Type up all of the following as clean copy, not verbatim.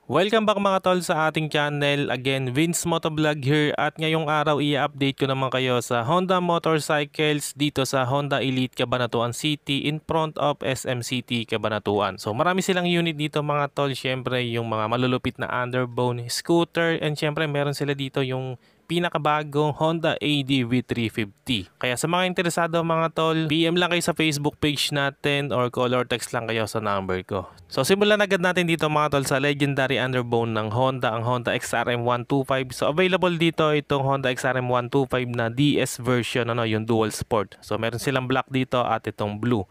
Welcome back mga tol sa ating channel. Again, Vince Motovlog here at ngayong araw i-update ko naman kayo sa Honda Motorcycles dito sa Honda Elite Cabanatuan City in front of SM City Cabanatuan. So marami silang unit dito mga tol. Syempre yung mga malulupit na underbone scooter and syempre meron sila dito yung pinakabagong Honda ADV 350. Kaya sa mga interesado mga tol, PM lang kayo sa Facebook page natin or call or text lang kayo sa number ko. So simulan agad natin dito mga tol sa legendary underbone ng Honda, ang Honda XRM 125. So available dito itong Honda XRM 125 na DS version, yung dual sport. So meron silang black dito at itong blue.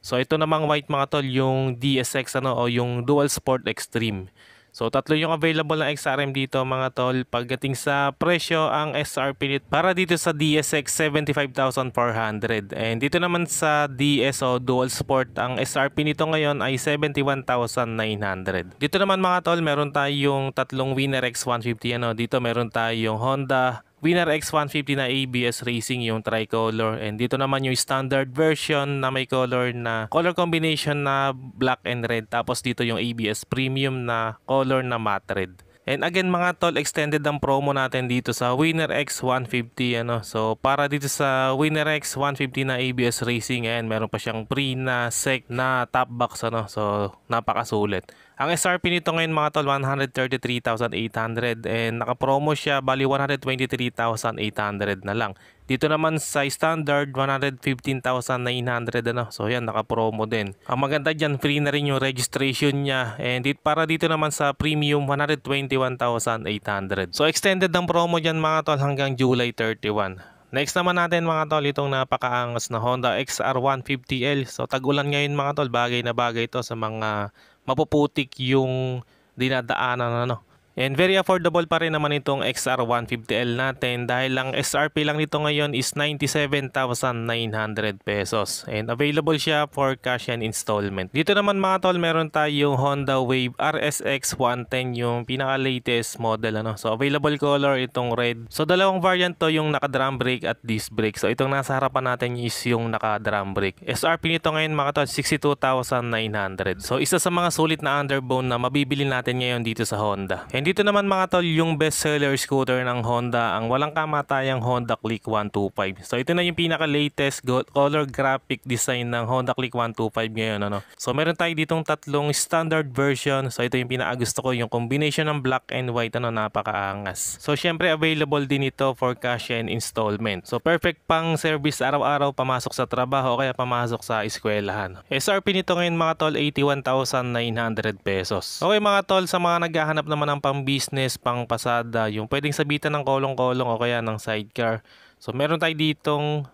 So ito namang white mga tol, yung DSX o yung dual sport extreme. So tatlo yung available na XRM dito mga tol. Pagdating sa presyo, ang SRP nito para dito sa DSX 75,400 and dito naman sa DS o Dual Sport ang SRP nito ngayon ay 71,900. Dito naman mga tol meron tayong tatlong Winner X150 dito meron tayong Honda Winner X150 na ABS Racing yung tricolor and dito naman yung standard version na may color combination na black and red, tapos dito yung ABS Premium na color na matte red. And again mga tol, extended ang promo natin dito sa Winner X150 So para dito sa Winner X150 na ABS Racing meron pa siyang free na sec na top box So napakasulit. Ang SRP nito ngayon mga tol 133,800 and naka-promo siya, bali 123,800 na lang. Dito naman sa standard 115,900 So yan, naka-promo din. Ang maganda diyan, free na rin yung registration niya and para dito naman sa premium 121,800. So extended ang promo diyan mga tol hanggang July 31. Next naman natin mga tol, itong napakaangas na Honda XR150L. So tag-ulan ngayon mga tol, bagay na bagay ito sa mga mapuputik yung dinadaanan And very affordable pa rin naman itong XR150L natin dahil lang SRP lang nito ngayon is 97,900 pesos. And available siya for cash and installment. Dito naman mga tol, meron tayong Honda Wave RSX 110, yung pinaka-latest model So available color itong red. So dalawang variant to, yung naka-drum brake at disc brake. So itong nasa harapan natin is yung naka-drum brake. SRP nito ngayon mga tol 62,900. So isa sa mga sulit na underbone na mabibili natin ngayon dito sa Honda. And dito naman mga tol, yung best seller scooter ng Honda, ang walang kamatayang Honda Click 125. So ito na yung pinaka-latest color graphic design ng Honda Click 125 ngayon So meron tayo ditong tatlong standard version. So ito yung pinakagusto ko, yung combination ng black and white napakaangas. So syempre available din ito for cash and installment. So perfect pang service araw-araw, pamasok sa trabaho o kaya pamasok sa eskwelahan. SRP nito ngayon mga tol 81,900 pesos. Okay mga tol, sa mga naghahanap naman ng pang business, pang pasada, yung pwedeng sabitan ng kolong-kolong o kaya ng sidecar. So meron tayo ditong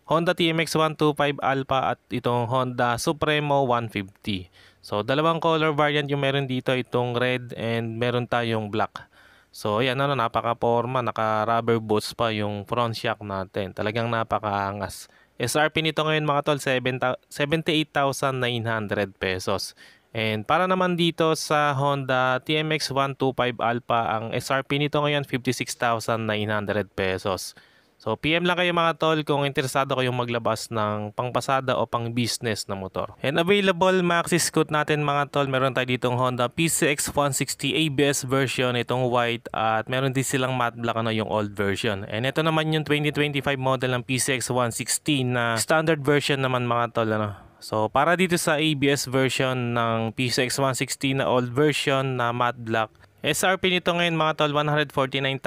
Honda TMX 125 Alpha at itong Honda Supremo 150. So dalawang color variant yung meron dito, itong red and meron tayong black. So ayan napaka-forma, naka rubber boots pa yung front shock natin. Talagang napakaangas. SRP nito ngayon mga tol 78,900 pesos. And para naman dito sa Honda TMX 125 Alpha, ang SRP nito ngayon 56,900 pesos. So PM lang kayo mga tol kung interesado kayong maglabas ng pangpasada o pang business na motor. And available maxi scoot natin mga tol, meron tayo ditong Honda PCX 160 ABS version, itong white, at meron din silang matte black yung old version. And ito naman yung 2025 model ng PCX 160 na standard version naman mga tol So para dito sa ABS version ng PCX 160 na old version na matte black, SRP nito ngayon mga tol 149,900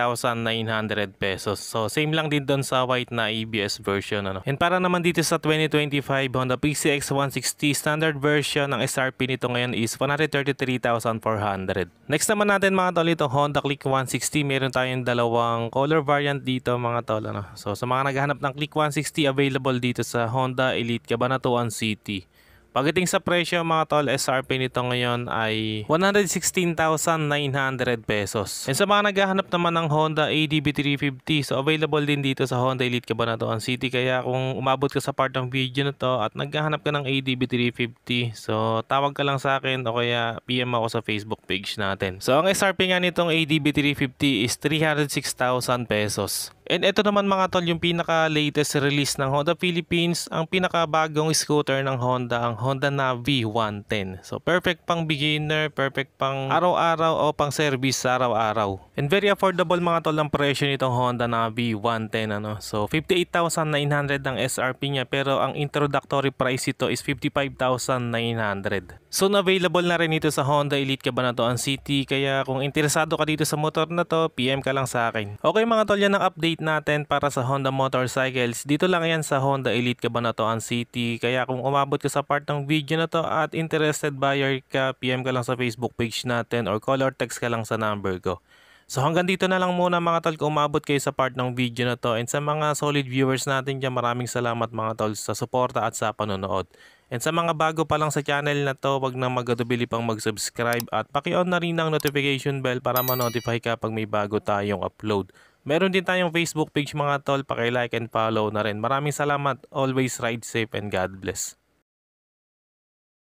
pesos. So same lang din doon sa white na ABS version And para naman dito sa 2025 Honda PCX 160 standard version, ang SRP nito ngayon is 133,400. Next naman natin mga tol, ito Honda Click 160. Meron tayong dalawang color variant dito mga tol So sa mga naghahanap ng Click 160, available dito sa Honda Elite Cabanatuan City. Pagdating sa presyo mga tol, SRP nito ngayon ay 116,900 pesos. And sa mga naghahanap naman ng Honda ADV 350, so available din dito sa Honda Elite Cabanatuan City. Kaya kung umabot ka sa part ng video na to at naghahanap ka ng ADV 350, so tawag ka lang sa akin o kaya PM ako sa Facebook page natin. So ang SRP nga nitong ADV 350 is 306,000 pesos. And ito naman mga tol, yung pinaka-latest release ng Honda Philippines, ang pinaka-bagong scooter ng Honda, ang Honda Navi 110. So perfect pang beginner, perfect pang araw-araw o pang service sa araw-araw. And very affordable mga tol ang presyo nitong Honda Navi 110 ano. So 58,900 ang SRP niya, pero ang introductory price ito is 55,900. Soon available na rin ito sa Honda Elite Cabanatuan City, kaya kung interesado ka dito sa motor na to, PM ka lang sa akin. Okay mga tol, yan ang update natin para sa Honda Motorcycles. Dito lang yan sa Honda Elite Cabanatuan City, kaya kung umabot ka sa part ng video na to at interested buyer ka, PM ka lang sa Facebook page natin or call or text ka lang sa number ko. So hanggang dito na lang muna mga tol kung umabot kayo sa part ng video na to, and sa mga solid viewers natin dyan, maraming salamat mga tol sa suporta at sa panonood. And sa mga bago pa lang sa channel na to, wag na magatubili pang mag-subscribe at paki-on na rin ang notification bell para ma-notify ka pag may bago tayong upload. Meron din tayong Facebook page mga tol, paki-like and follow na rin. Maraming salamat, always ride safe and God bless.